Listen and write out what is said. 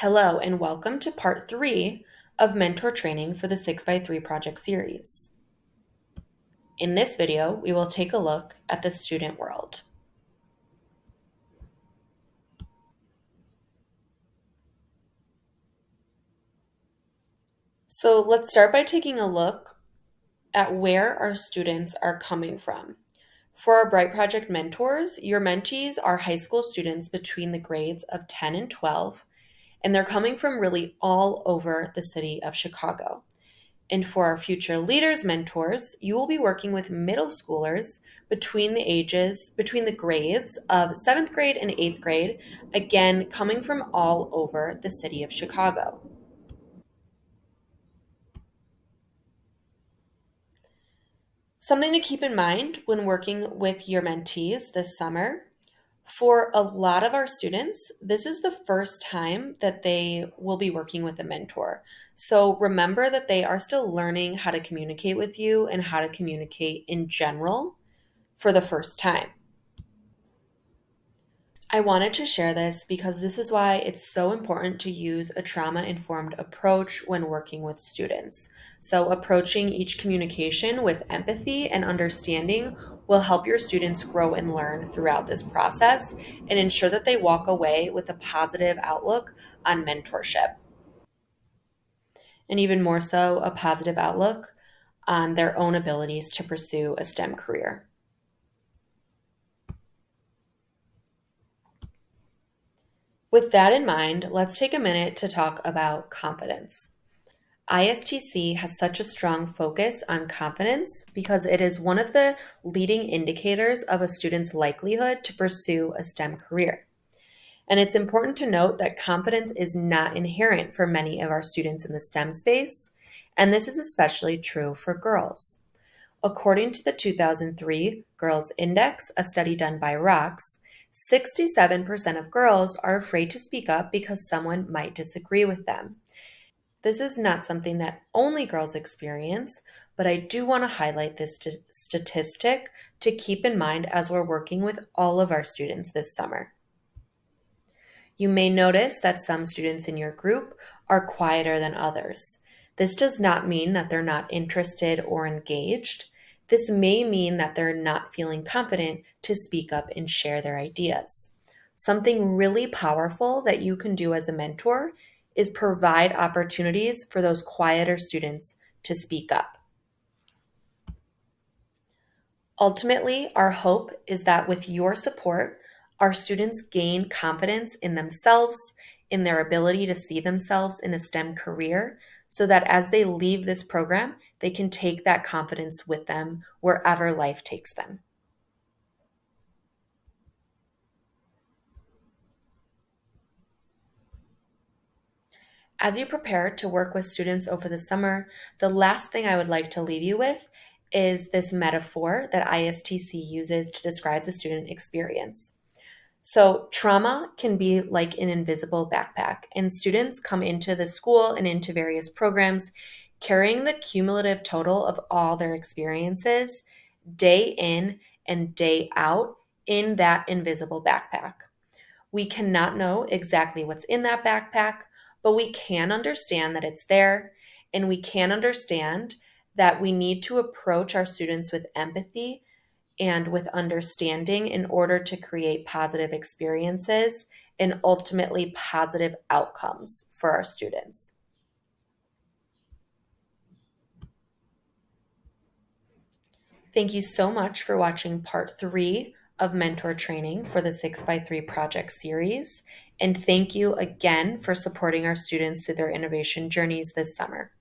Hello, and welcome to part 3 of mentor training for the 6x3 project series. In this video, we will take a look at the student world. So let's start by taking a look at where our students are coming from. For our Bright Project mentors, your mentees are high school students between the grades of 10 and 12, and they're coming from really all over the city of Chicago. And for our future leaders mentors, you will be working with middle schoolers between the grades of 7th grade and 8th grade, again, coming from all over the city of Chicago. Something to keep in mind when working with your mentees this summer. For a lot of our students, this is the first time that they will be working with a mentor. So remember that they are still learning how to communicate with you and how to communicate in general for the first time. I wanted to share this because this is why it's so important to use a trauma-informed approach when working with students. So approaching each communication with empathy and understanding will help your students grow and learn throughout this process and ensure that they walk away with a positive outlook on mentorship. And even more so, a positive outlook on their own abilities to pursue a STEM career. With that in mind, let's take a minute to talk about confidence. ISTC has such a strong focus on confidence because it is one of the leading indicators of a student's likelihood to pursue a STEM career. And it's important to note that confidence is not inherent for many of our students in the STEM space, and this is especially true for girls. According to the 2003 Girls Index, a study done by ROX, 67% of girls are afraid to speak up because someone might disagree with them. This is not something that only girls experience, but I do want to highlight this statistic to keep in mind as we're working with all of our students this summer. You may notice that some students in your group are quieter than others. This does not mean that they're not interested or engaged. This may mean that they're not feeling confident to speak up and share their ideas. Something really powerful that you can do as a mentor is provide opportunities for those quieter students to speak up. Ultimately, our hope is that with your support, our students gain confidence in themselves, in their ability to see themselves in a STEM career, so that as they leave this program, they can take that confidence with them wherever life takes them. As you prepare to work with students over the summer, the last thing I would like to leave you with is this metaphor that ISTC uses to describe the student experience. So trauma can be like an invisible backpack, and students come into the school and into various programs carrying the cumulative total of all their experiences day in and day out in that invisible backpack. We cannot know exactly what's in that backpack, but we can understand that it's there, and we can understand that we need to approach our students with empathy and with understanding in order to create positive experiences and ultimately positive outcomes for our students. Thank you so much for watching part 3 of mentor training for the 6x3 project series. And thank you again for supporting our students through their innovation journeys this summer.